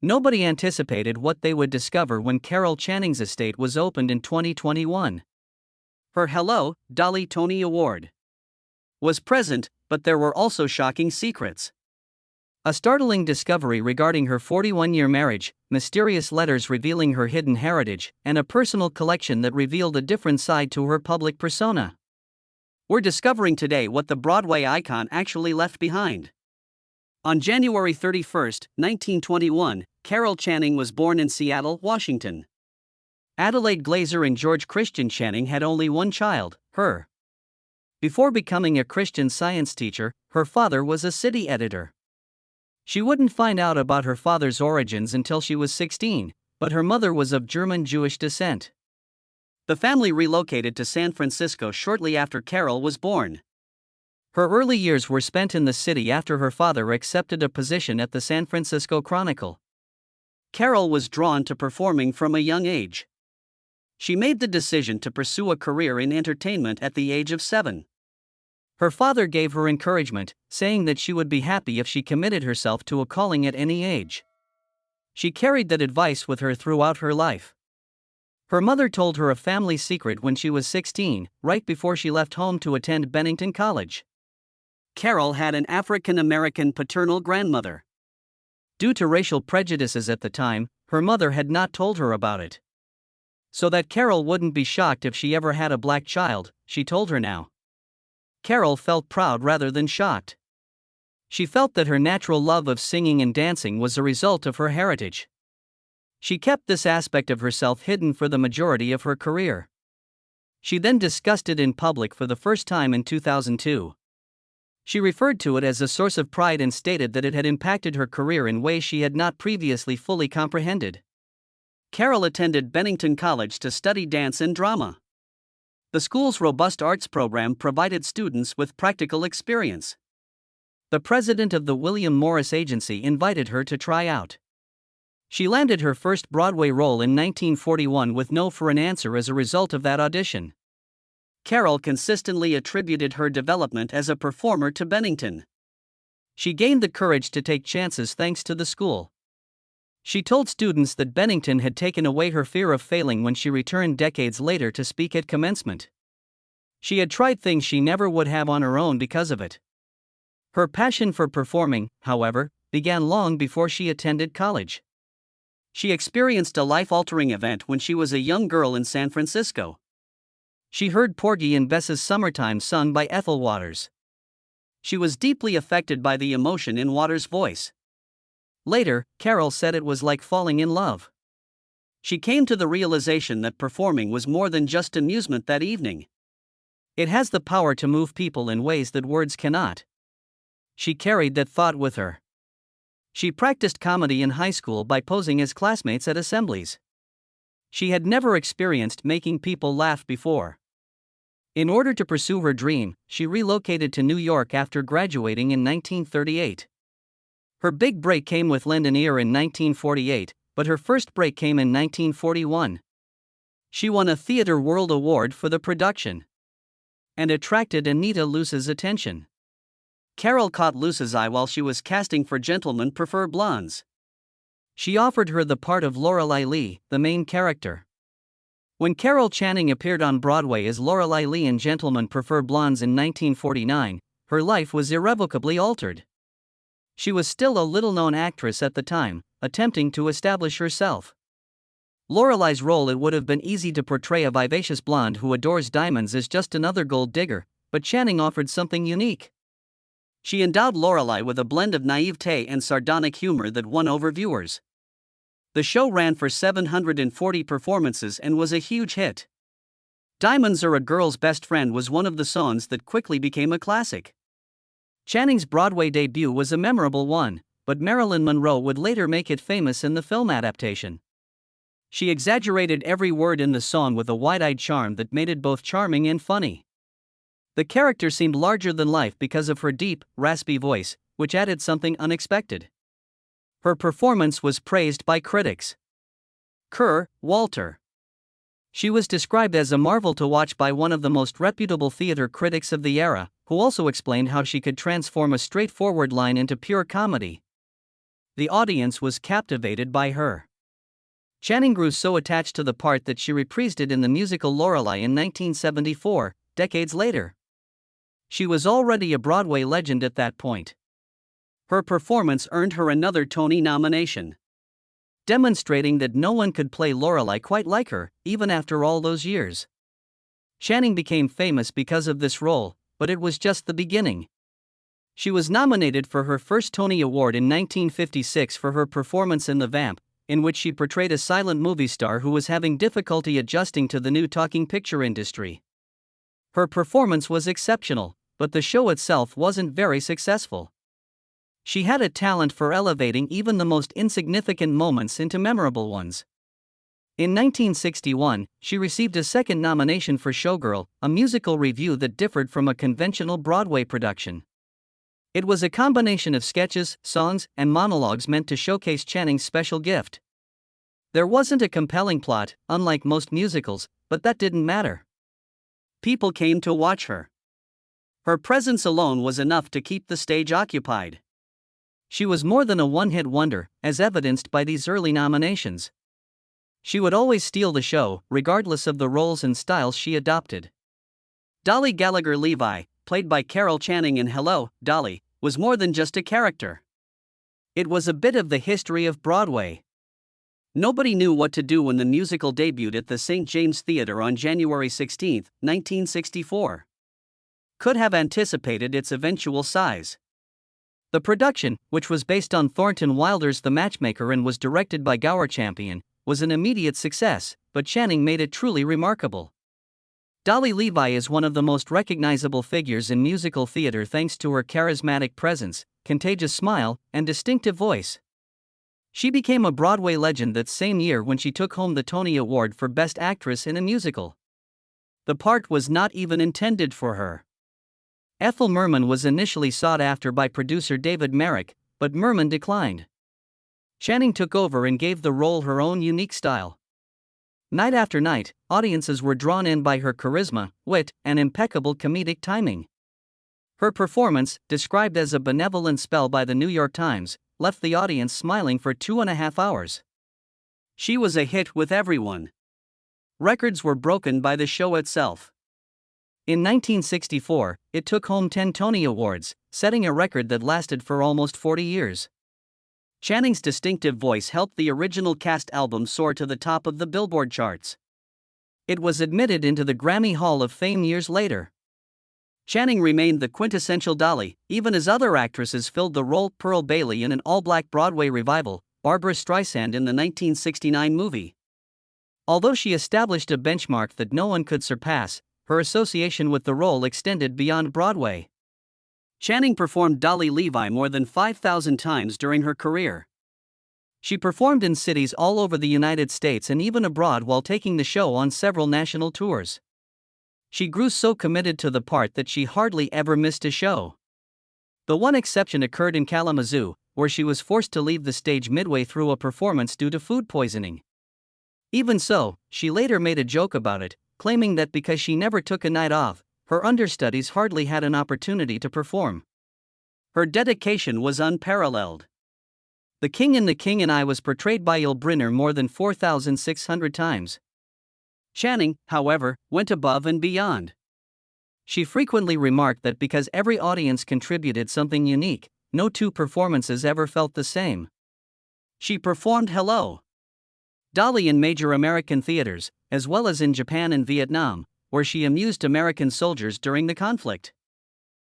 Nobody anticipated what they would discover when Carol Channing's estate was opened in 2021. Her Hello, Dolly Tony Award was present, but there were also shocking secrets. A startling discovery regarding her 41-year marriage, mysterious letters revealing her hidden heritage, and a personal collection that revealed a different side to her public persona. We're discovering today what the Broadway icon actually left behind. On January 31, 1921, Carol Channing was born in Seattle, Washington. Adelaide Glazer and George Christian Channing had only one child, her. Before becoming a Christian Science teacher, her father was a city editor. She wouldn't find out about her father's origins until she was 16, but her mother was of German Jewish descent. The family relocated to San Francisco shortly after Carol was born. Her early years were spent in the city after her father accepted a position at the San Francisco Chronicle. Carol was drawn to performing from a young age. She made the decision to pursue a career in entertainment at the age of 7. Her father gave her encouragement, saying that she would be happy if she committed herself to a calling at any age. She carried that advice with her throughout her life. Her mother told her a family secret when she was 16, right before she left home to attend Bennington College. Carol had an African-American paternal grandmother. Due to racial prejudices at the time, her mother had not told her about it. So that Carol wouldn't be shocked if she ever had a black child, she told her now. Carol felt proud rather than shocked. She felt that her natural love of singing and dancing was a result of her heritage. She kept this aspect of herself hidden for the majority of her career. She then discussed it in public for the first time in 2002. She referred to it as a source of pride and stated that it had impacted her career in ways she had not previously fully comprehended. Carol attended Bennington College to study dance and drama. The school's robust arts program provided students with practical experience. The president of the William Morris Agency invited her to try out. She landed her first Broadway role in 1941 with no for an answer as a result of that audition. Carol consistently attributed her development as a performer to Bennington. She gained the courage to take chances thanks to the school. She told students that Bennington had taken away her fear of failing when she returned decades later to speak at commencement. She had tried things she never would have on her own because of it. Her passion for performing, however, began long before she attended college. She experienced a life-altering event when she was a young girl in San Francisco. She heard Porgy and Bess's Summertime sung by Ethel Waters. She was deeply affected by the emotion in Waters' voice. Later, Carol said it was like falling in love. She came to the realization that performing was more than just amusement that evening. It has the power to move people in ways that words cannot. She carried that thought with her. She practiced comedy in high school by posing as classmates at assemblies. She had never experienced making people laugh before. In order to pursue her dream, she relocated to New York after graduating in 1938. Her big break came with Lendonier in 1948, but her first break came in 1941. She won a Theatre World Award for the production and attracted Anita Luce's attention. Carol caught Luce's eye while she was casting for Gentlemen Prefer Blondes. She offered her the part of Lorelei Lee, the main character. When Carol Channing appeared on Broadway as Lorelei Lee in Gentlemen Prefer Blondes in 1949, her life was irrevocably altered. She was still a little-known actress at the time, attempting to establish herself. Lorelei's role, it would have been easy to portray a vivacious blonde who adores diamonds as just another gold digger, but Channing offered something unique. She endowed Lorelei with a blend of naivete and sardonic humor that won over viewers. The show ran for 740 performances and was a huge hit. Diamonds Are a Girl's Best Friend was one of the songs that quickly became a classic. Channing's Broadway debut was a memorable one, but Marilyn Monroe would later make it famous in the film adaptation. She exaggerated every word in the song with a wide-eyed charm that made it both charming and funny. The character seemed larger than life because of her deep, raspy voice, which added something unexpected. Her performance was praised by critics. Kerr, Walter. She was described as a marvel to watch by one of the most reputable theater critics of the era, who also explained how she could transform a straightforward line into pure comedy. The audience was captivated by her. Channing grew so attached to the part that she reprised it in the musical Lorelei in 1974, decades later. She was already a Broadway legend at that point. Her performance earned her another Tony nomination, demonstrating that no one could play Lorelei quite like her, even after all those years. Channing became famous because of this role, but it was just the beginning. She was nominated for her first Tony Award in 1956 for her performance in The Vamp, in which she portrayed a silent movie star who was having difficulty adjusting to the new talking picture industry. Her performance was exceptional, but the show itself wasn't very successful. She had a talent for elevating even the most insignificant moments into memorable ones. In 1961, she received a second nomination for Showgirl, a musical revue that differed from a conventional Broadway production. It was a combination of sketches, songs, and monologues meant to showcase Channing's special gift. There wasn't a compelling plot, unlike most musicals, but that didn't matter. People came to watch her. Her presence alone was enough to keep the stage occupied. She was more than a one-hit wonder, as evidenced by these early nominations. She would always steal the show, regardless of the roles and styles she adopted. Dolly Gallagher Levi, played by Carol Channing in Hello, Dolly, was more than just a character. It was a bit of the history of Broadway. Nobody knew what to do when the musical debuted at the St. James Theatre on January 16, 1964. Could have anticipated its eventual size. The production, which was based on Thornton Wilder's The Matchmaker and was directed by Gower Champion, was an immediate success, but Channing made it truly remarkable. Dolly Levi is one of the most recognizable figures in musical theater thanks to her charismatic presence, contagious smile, and distinctive voice. She became a Broadway legend that same year when she took home the Tony Award for Best Actress in a Musical. The part was not even intended for her. Ethel Merman was initially sought after by producer David Merrick, but Merman declined. Channing took over and gave the role her own unique style. Night after night, audiences were drawn in by her charisma, wit, and impeccable comedic timing. Her performance, described as a benevolent spell by the New York Times, left the audience smiling for 2.5 hours. She was a hit with everyone. Records were broken by the show itself. In 1964, it took home 10 Tony Awards, setting a record that lasted for almost 40 years. Channing's distinctive voice helped the original cast album soar to the top of the Billboard charts. It was admitted into the Grammy Hall of Fame years later. Channing remained the quintessential Dolly, even as other actresses filled the role. Pearl Bailey in an all-black Broadway revival, Barbra Streisand in the 1969 movie. Although she established a benchmark that no one could surpass, her association with the role extended beyond Broadway. Channing performed Dolly Levi more than 5,000 times during her career. She performed in cities all over the United States and even abroad while taking the show on several national tours. She grew so committed to the part that she hardly ever missed a show. The one exception occurred in Kalamazoo, where she was forced to leave the stage midway through a performance due to food poisoning. Even so, she later made a joke about it, claiming that because she never took a night off, her understudies hardly had an opportunity to perform. Her dedication was unparalleled. The King in The King and I was portrayed by Yul Brynner more than 4,600 times. Channing, however, went above and beyond. She frequently remarked that because every audience contributed something unique, no two performances ever felt the same. She performed Hello, Dolly in major American theaters, as well as in Japan and Vietnam, where she amused American soldiers during the conflict.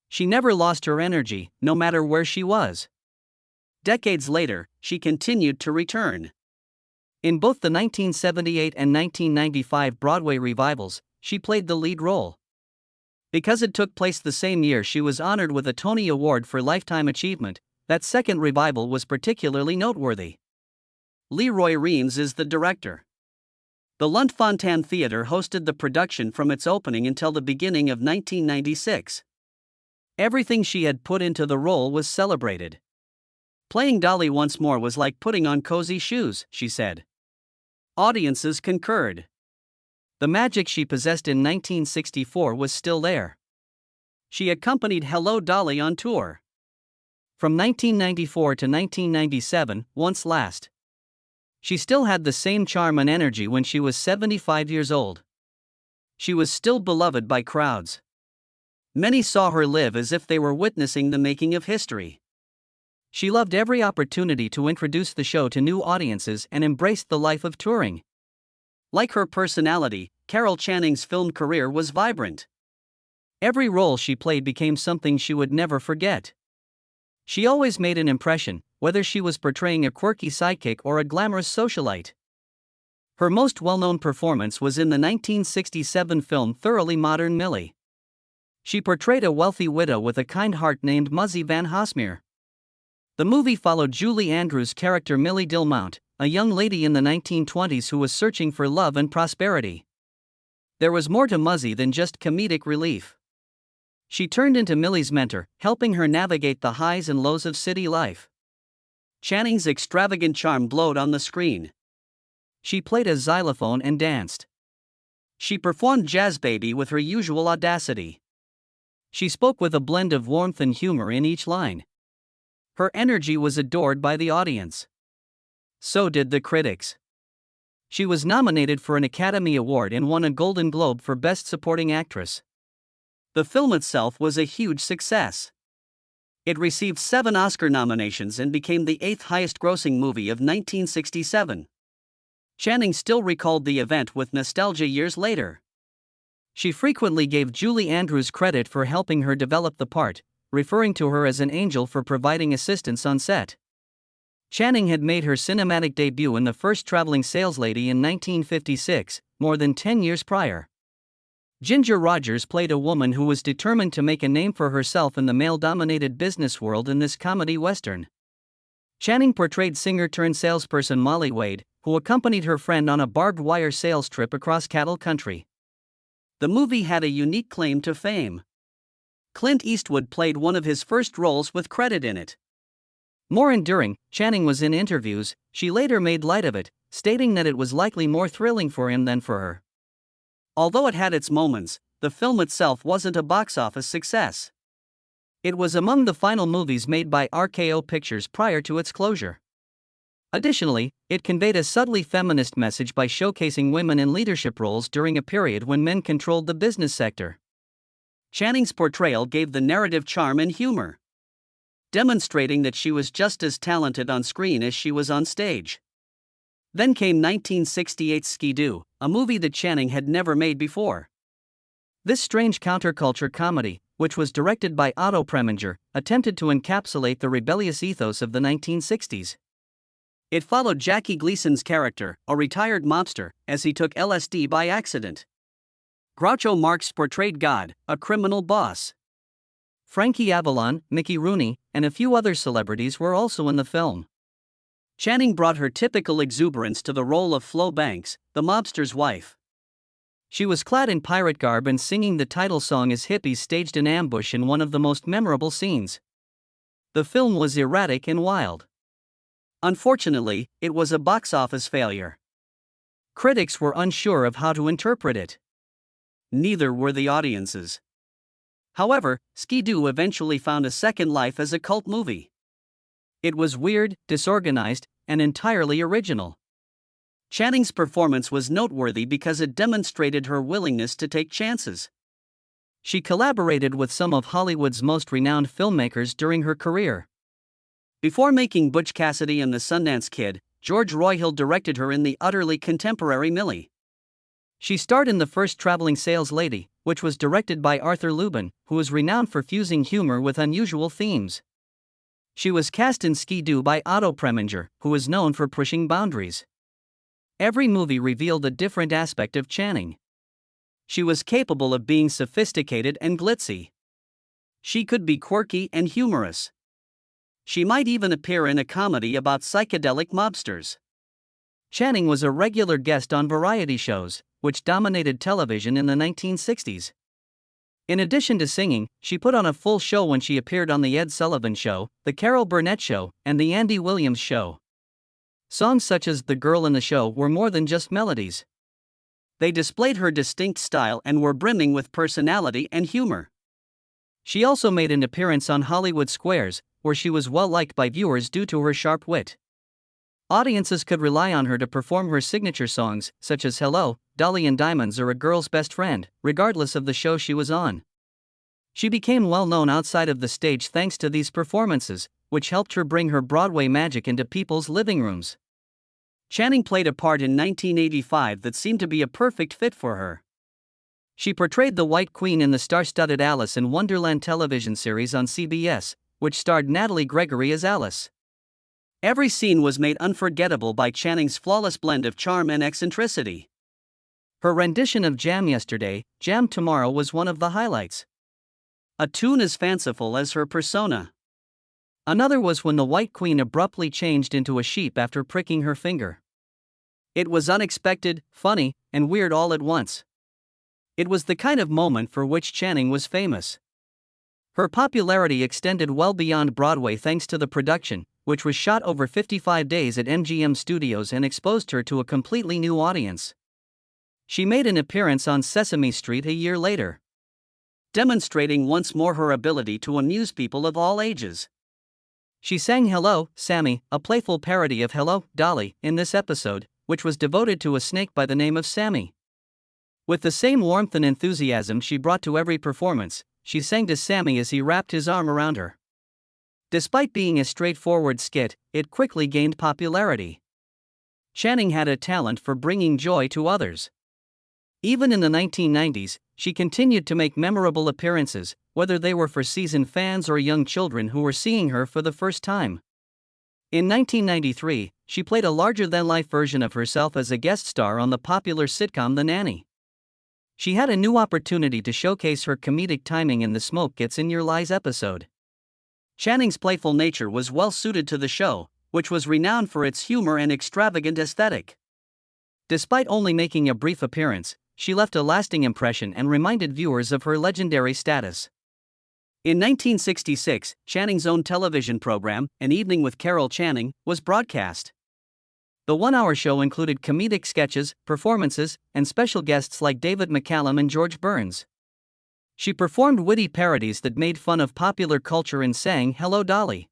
She never lost her energy, no matter where she was. Decades later, she continued to return. In both the 1978 and 1995 Broadway revivals, she played the lead role. Because it took place the same year she was honored with a Tony Award for Lifetime Achievement, that second revival was particularly noteworthy. Leroy Reams is the director. The Lunt-Fontanne Theatre hosted the production from its opening until the beginning of 1996. Everything she had put into the role was celebrated. Playing Dolly once more was like putting on cozy shoes, she said. Audiences concurred. The magic she possessed in 1964 was still there. She accompanied Hello, Dolly on tour. From 1994 to 1997, once last. She still had the same charm and energy when she was 75 years old. She was still beloved by crowds. Many saw her live as if they were witnessing the making of history. She loved every opportunity to introduce the show to new audiences and embraced the life of touring. Like her personality, Carol Channing's film career was vibrant. Every role she played became something she would never forget. She always made an impression, whether she was portraying a quirky sidekick or a glamorous socialite. Her most well-known performance was in the 1967 film Thoroughly Modern Millie. She portrayed a wealthy widow with a kind heart named Muzzy Van Hosmeer. The movie followed Julie Andrews' character Millie Dilmount, a young lady in the 1920s who was searching for love and prosperity. There was more to Muzzy than just comedic relief. She turned into Millie's mentor, helping her navigate the highs and lows of city life. Channing's extravagant charm glowed on the screen. She played a xylophone and danced. She performed Jazz Baby with her usual audacity. She spoke with a blend of warmth and humor in each line. Her energy was adored by the audience. So did the critics. She was nominated for an Academy Award and won a Golden Globe for Best Supporting Actress. The film itself was a huge success. It received 7 Oscar nominations and became the 8th highest-grossing movie of 1967. Channing still recalled the event with nostalgia years later. She frequently gave Julie Andrews credit for helping her develop the part, referring to her as an angel for providing assistance on set. Channing had made her cinematic debut in The First Traveling Saleslady in 1956, more than 10 years prior. Ginger Rogers played a woman who was determined to make a name for herself in the male-dominated business world in this comedy western. Channing portrayed singer-turned-salesperson Molly Wade, who accompanied her friend on a barbed wire sales trip across cattle country. The movie had a unique claim to fame. Clint Eastwood played one of his first roles with credit in it. More enduring, Channing was in interviews. She later made light of it, stating that it was likely more thrilling for him than for her. Although it had its moments, the film itself wasn't a box office success. It was among the final movies made by RKO Pictures prior to its closure. Additionally, it conveyed a subtly feminist message by showcasing women in leadership roles during a period when men controlled the business sector. Channing's portrayal gave the narrative charm and humor, demonstrating that she was just as talented on screen as she was on stage. Then came 1968's Skidoo, a movie that Channing had never made before. This strange counterculture comedy, which was directed by Otto Preminger, attempted to encapsulate the rebellious ethos of the 1960s. It followed Jackie Gleason's character, a retired mobster, as he took LSD by accident. Groucho Marx portrayed God, a criminal boss. Frankie Avalon, Mickey Rooney, and a few other celebrities were also in the film. Channing brought her typical exuberance to the role of Flo Banks, the mobster's wife. She was clad in pirate garb and singing the title song as hippies staged an ambush in one of the most memorable scenes. The film was erratic and wild. Unfortunately, it was a box office failure. Critics were unsure of how to interpret it. Neither were the audiences. However, Skidoo eventually found a second life as a cult movie. It was weird, disorganized, and entirely original. Channing's performance was noteworthy because it demonstrated her willingness to take chances. She collaborated with some of Hollywood's most renowned filmmakers during her career. Before making Butch Cassidy and the Sundance Kid, George Royhill directed her in the utterly contemporary Millie. She starred in The First Traveling Saleslady, which was directed by Arthur Lubin, who is renowned for fusing humor with unusual themes. She was cast in Skidoo by Otto Preminger, who is known for pushing boundaries. Every movie revealed a different aspect of Channing. She was capable of being sophisticated and glitzy. She could be quirky and humorous. She might even appear in a comedy about psychedelic mobsters. Channing was a regular guest on variety shows, which dominated television in the 1960s. In addition to singing, she put on a full show when she appeared on The Ed Sullivan Show, The Carol Burnett Show, and The Andy Williams Show. Songs such as The Girl in the Show were more than just melodies. They displayed her distinct style and were brimming with personality and humor. She also made an appearance on Hollywood Squares, where she was well liked by viewers due to her sharp wit. Audiences could rely on her to perform her signature songs, such as Hello, Dolly and Diamonds or A Girl's Best Friend, regardless of the show she was on. She became well known outside of the stage thanks to these performances, which helped her bring her Broadway magic into people's living rooms. Channing played a part in 1985 that seemed to be a perfect fit for her. She portrayed the White Queen in the star-studded Alice in Wonderland television series on CBS, which starred Natalie Gregory as Alice. Every scene was made unforgettable by Channing's flawless blend of charm and eccentricity. Her rendition of Jam Yesterday, Jam Tomorrow was one of the highlights. A tune as fanciful as her persona. Another was when the White Queen abruptly changed into a sheep after pricking her finger. It was unexpected, funny, and weird all at once. It was the kind of moment for which Channing was famous. Her popularity extended well beyond Broadway thanks to the production, which was shot over 55 days at MGM Studios and exposed her to a completely new audience. She made an appearance on Sesame Street a year later, demonstrating once more her ability to amuse people of all ages. She sang Hello, Sammy, a playful parody of Hello, Dolly, in this episode, which was devoted to a snake by the name of Sammy. With the same warmth and enthusiasm she brought to every performance, she sang to Sammy as he wrapped his arm around her. Despite being a straightforward skit, it quickly gained popularity. Channing had a talent for bringing joy to others. Even in the 1990s, she continued to make memorable appearances, whether they were for seasoned fans or young children who were seeing her for the first time. In 1993, she played a larger-than-life version of herself as a guest star on the popular sitcom The Nanny. She had a new opportunity to showcase her comedic timing in the Smoke Gets in Your Lies episode. Channing's playful nature was well suited to the show, which was renowned for its humor and extravagant aesthetic. Despite only making a brief appearance, she left a lasting impression and reminded viewers of her legendary status. In 1966, Channing's own television program, An Evening with Carol Channing, was broadcast. The one-hour show included comedic sketches, performances, and special guests like David McCallum and George Burns. She performed witty parodies that made fun of popular culture and sang Hello Dolly.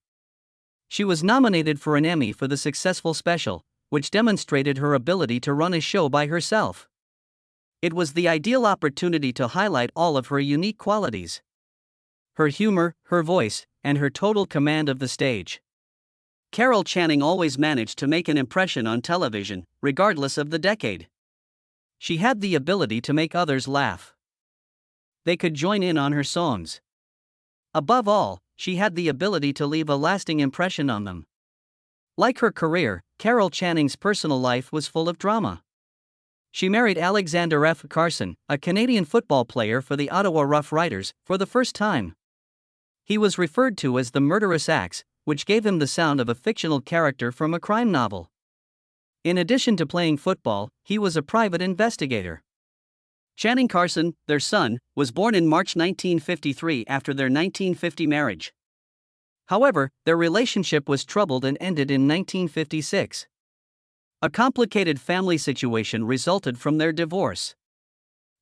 She was nominated for an Emmy for the successful special, which demonstrated her ability to run a show by herself. It was the ideal opportunity to highlight all of her unique qualities: her humor, her voice, and her total command of the stage. Carol Channing always managed to make an impression on television, regardless of the decade. She had the ability to make others laugh. They could join in on her songs. Above all, she had the ability to leave a lasting impression on them. Like her career, Carol Channing's personal life was full of drama. She married Alexander F. Carson, a Canadian football player for the Ottawa Rough Riders, for the first time. He was referred to as the Murderous Axe, which gave him the sound of a fictional character from a crime novel. In addition to playing football, he was a private investigator. Channing Carson, their son, was born in March 1953 after their 1950 marriage. However, their relationship was troubled and ended in 1956. A complicated family situation resulted from their divorce.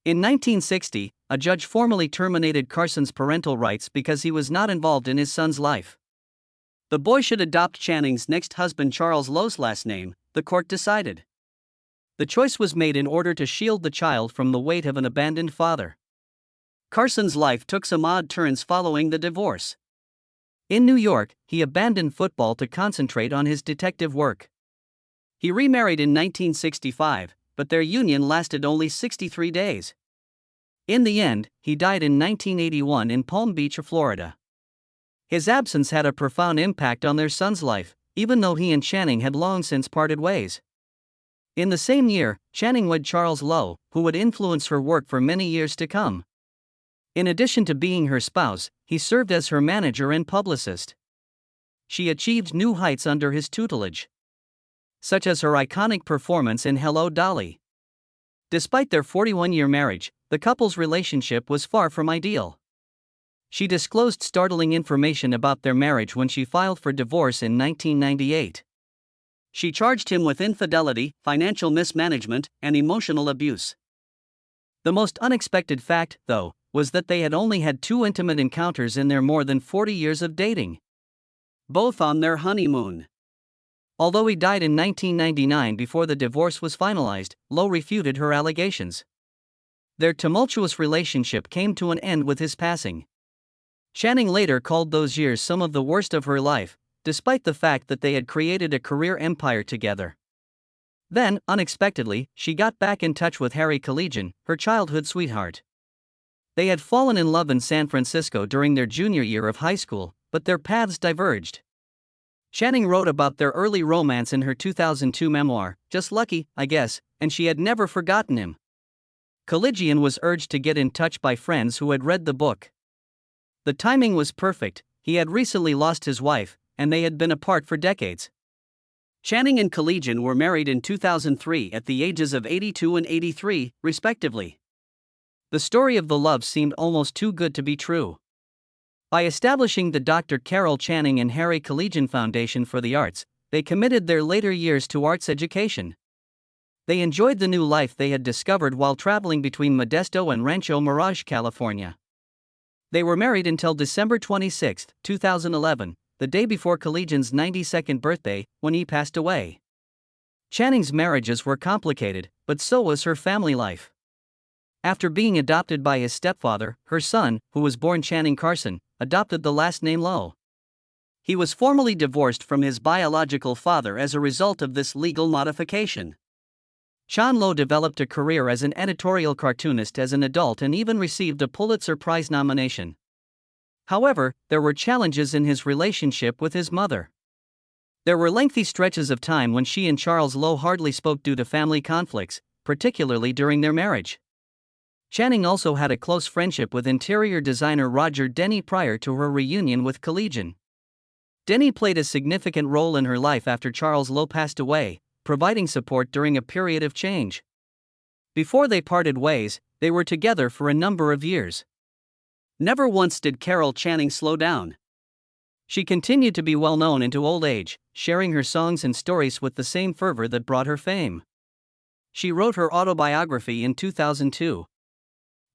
In 1960, a judge formally terminated Carson's parental rights because he was not involved in his son's life. The boy should adopt Channing's next husband Charles Lowe's last name, the court decided. The choice was made in order to shield the child from the weight of an abandoned father. Carson's life took some odd turns following the divorce. In New York, he abandoned football to concentrate on his detective work. He remarried in 1965, but their union lasted only 63 days. In the end, he died in 1981 in Palm Beach, Florida. His absence had a profound impact on their son's life, even though he and Channing had long since parted ways. In the same year, Channing wed Charles Lowe, who would influence her work for many years to come. In addition to being her spouse, he served as her manager and publicist. She achieved new heights under his tutelage, such as her iconic performance in Hello Dolly. Despite their 41-year marriage, the couple's relationship was far from ideal. She disclosed startling information about their marriage when she filed for divorce in 1998. She charged him with infidelity, financial mismanagement, and emotional abuse. The most unexpected fact, though, was that they had only had 2 intimate encounters in their more than 40 years of dating. both on their honeymoon. Although he died in 1999 before the divorce was finalized, Lowe refuted her allegations. Their tumultuous relationship came to an end with his passing. Channing later called those years some of the worst of her life, despite the fact that they had created a career empire together. Then, unexpectedly, she got back in touch with Harry Collegian, her childhood sweetheart. They had fallen in love in San Francisco during their junior year of high school, but their paths diverged. Channing wrote about their early romance in her 2002 memoir, Just Lucky, I Guess, and she had never forgotten him. Collegian was urged to get in touch by friends who had read the book. The timing was perfect. He had recently lost his wife, and they had been apart for decades. Channing and Collegian were married in 2003 at the ages of 82 and 83, respectively. The story of the love seemed almost too good to be true. By establishing the Dr. Carol Channing and Harry Collegian Foundation for the Arts, they committed their later years to arts education. They enjoyed the new life they had discovered while traveling between Modesto and Rancho Mirage, California. They were married until December 26, 2011, the day before Collegian's 92nd birthday, when he passed away. Channing's marriages were complicated, but so was her family life. After being adopted by his stepfather, her son, who was born Channing Carson, adopted the last name Lowe. He was formally divorced from his biological father as a result of this legal modification. Sean Lowe developed a career as an editorial cartoonist as an adult and even received a Pulitzer Prize nomination. However, there were challenges in his relationship with his mother. There were lengthy stretches of time when she and Charles Lowe hardly spoke due to family conflicts, particularly during their marriage. Channing also had a close friendship with interior designer Roger Denny prior to her reunion with Collegian. Denny played a significant role in her life after Charles Lowe passed away, providing support during a period of change. Before they parted ways, they were together for a number of years. Never once did Carol Channing slow down. She continued to be well known into old age, sharing her songs and stories with the same fervor that brought her fame. She wrote her autobiography in 2002.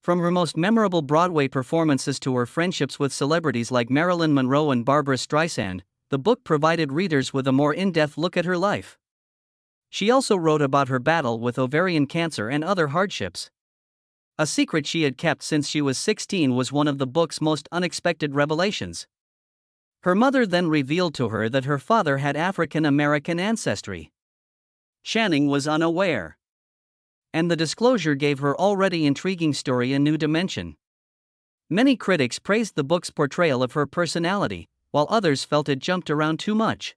From her most memorable Broadway performances to her friendships with celebrities like Marilyn Monroe and Barbra Streisand, the book provided readers with a more in-depth look at her life. She also wrote about her battle with ovarian cancer and other hardships. A secret she had kept since she was 16 was one of the book's most unexpected revelations. Her mother then revealed to her that her father had African American ancestry. Channing was unaware. And the disclosure gave her already intriguing story a new dimension. Many critics praised the book's portrayal of her personality, while others felt it jumped around too much.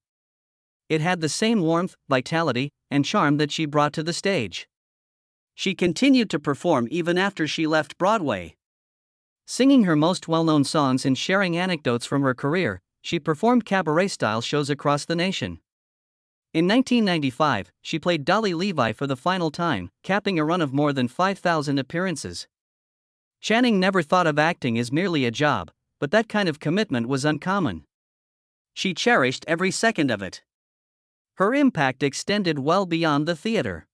It had the same warmth, vitality, and charm that she brought to the stage. She continued to perform even after she left Broadway. Singing her most well-known songs and sharing anecdotes from her career, she performed cabaret-style shows across the nation. In 1995, she played Dolly Levi for the final time, capping a run of more than 5,000 appearances. Channing never thought of acting as merely a job, but that kind of commitment was uncommon. She cherished every second of it. Her impact extended well beyond the theater.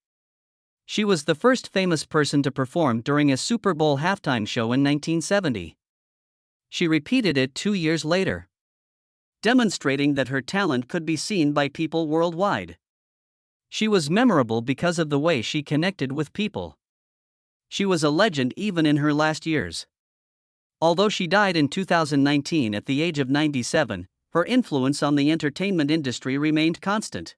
She was the first famous person to perform during a Super Bowl halftime show in 1970. She repeated it 2 years later, demonstrating that her talent could be seen by people worldwide. She was memorable because of the way she connected with people. She was a legend even in her last years. Although she died in 2019 at the age of 97, her influence on the entertainment industry remained constant.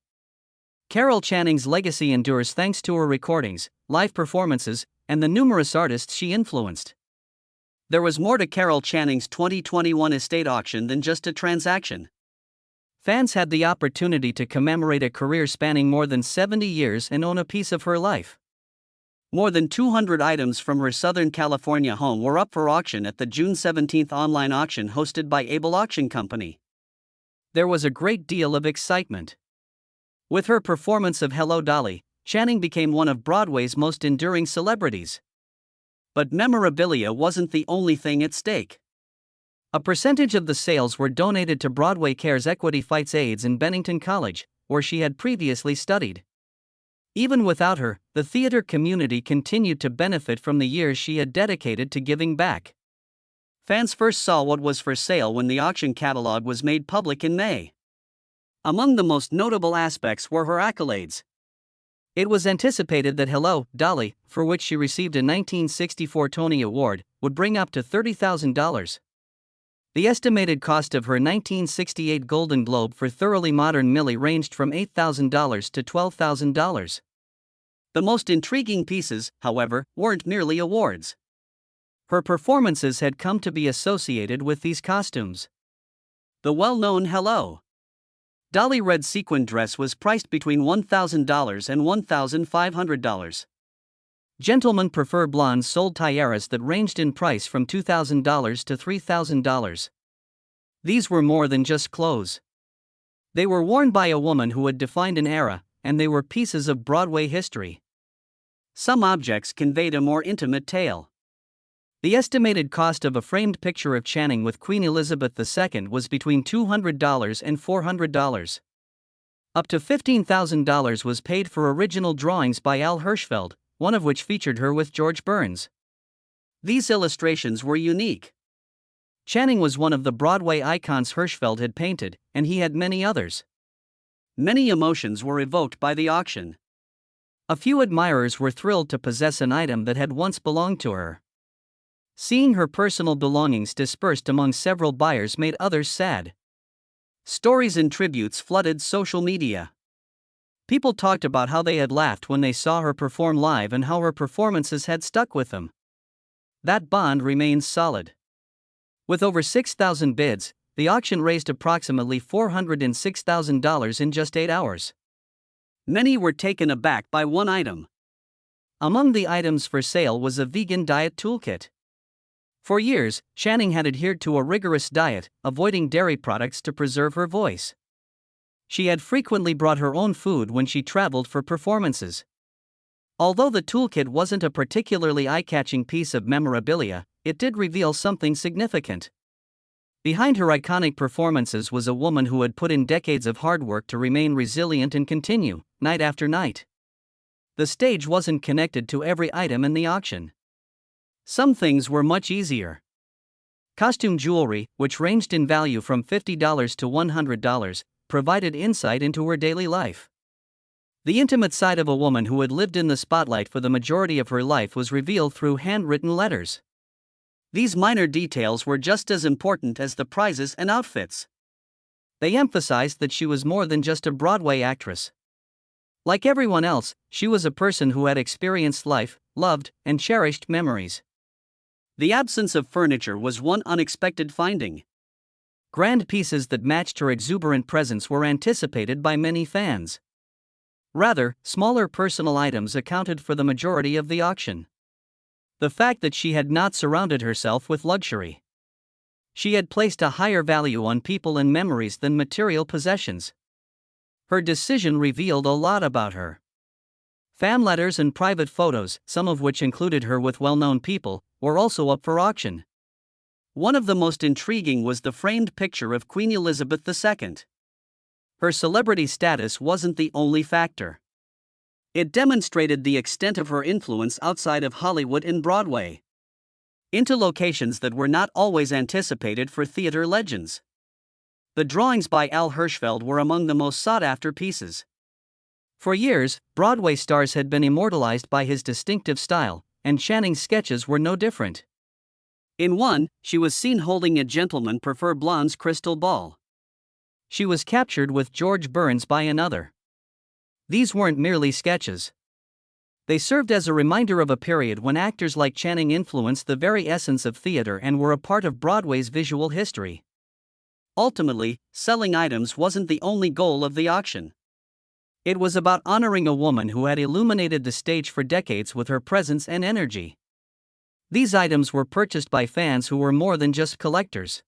Carol Channing's legacy endures thanks to her recordings, live performances, and the numerous artists she influenced. There was more to Carol Channing's 2021 estate auction than just a transaction. Fans had the opportunity to commemorate a career spanning more than 70 years and own a piece of her life. More than 200 items from her Southern California home were up for auction at the June 17 online auction hosted by Able Auction Company. There was a great deal of excitement. With her performance of Hello, Dolly, Channing became one of Broadway's most enduring celebrities. But memorabilia wasn't the only thing at stake. A percentage of the sales were donated to Broadway Cares Equity Fights AIDS in Bennington College, where she had previously studied. Even without her, the theater community continued to benefit from the years she had dedicated to giving back. Fans first saw what was for sale when the auction catalog was made public in May. Among the most notable aspects were her accolades. It was anticipated that Hello, Dolly, for which she received a 1964 Tony Award, would bring up to $30,000. The estimated cost of her 1968 Golden Globe for Thoroughly Modern Millie ranged from $8,000 to $12,000. The most intriguing pieces, however, weren't merely awards. Her performances had come to be associated with these costumes. The well-known Hello, Dolly red sequin dress was priced between $1,000 and $1,500. Gentlemen Prefer Blondes sold tiaras that ranged in price from $2,000 to $3,000. These were more than just clothes. They were worn by a woman who had defined an era, and they were pieces of Broadway history. Some objects conveyed a more intimate tale. The estimated cost of a framed picture of Channing with Queen Elizabeth II was between $200 and $400. Up to $15,000 was paid for original drawings by Al Hirschfeld, one of which featured her with George Burns. These illustrations were unique. Channing was one of the Broadway icons Hirschfeld had painted, and he had many others. Many emotions were evoked by the auction. A few admirers were thrilled to possess an item that had once belonged to her. Seeing her personal belongings dispersed among several buyers made others sad. Stories and tributes flooded social media. People talked about how they had laughed when they saw her perform live and how her performances had stuck with them. That bond remains solid. With over 6,000 bids, the auction raised approximately $406,000 in just 8 hours. Many were taken aback by one item. Among the items for sale was a vegan diet toolkit. For years, Channing had adhered to a rigorous diet, avoiding dairy products to preserve her voice. She had frequently brought her own food when she traveled for performances. Although the toolkit wasn't a particularly eye-catching piece of memorabilia, it did reveal something significant. Behind her iconic performances was a woman who had put in decades of hard work to remain resilient and continue, night after night. The stage wasn't connected to every item in the auction. Some things were much easier. Costume jewelry, which ranged in value from $50 to $100, provided insight into her daily life. The intimate side of a woman who had lived in the spotlight for the majority of her life was revealed through handwritten letters. These minor details were just as important as the prizes and outfits. They emphasized that she was more than just a Broadway actress. Like everyone else, she was a person who had experienced life, loved, and cherished memories. The absence of furniture was one unexpected finding. Grand pieces that matched her exuberant presence were anticipated by many fans. Rather, smaller personal items accounted for the majority of the auction. The fact that she had not surrounded herself with luxury. She had placed a higher value on people and memories than material possessions. Her decision revealed a lot about her. Fan letters and private photos, some of which included her with well-known people, were also up for auction. One of the most intriguing was the framed picture of Queen Elizabeth II. Her celebrity status wasn't the only factor. It demonstrated the extent of her influence outside of Hollywood and Broadway, into locations that were not always anticipated for theater legends. The drawings by Al Hirschfeld were among the most sought-after pieces. For years, Broadway stars had been immortalized by his distinctive style, and Channing's sketches were no different. In one, she was seen holding a Gentlemen Prefer Blondes crystal ball. She was captured with George Burns by another. These weren't merely sketches. They served as a reminder of a period when actors like Channing influenced the very essence of theater and were a part of Broadway's visual history. Ultimately, selling items wasn't the only goal of the auction. It was about honoring a woman who had illuminated the stage for decades with her presence and energy. These items were purchased by fans who were more than just collectors.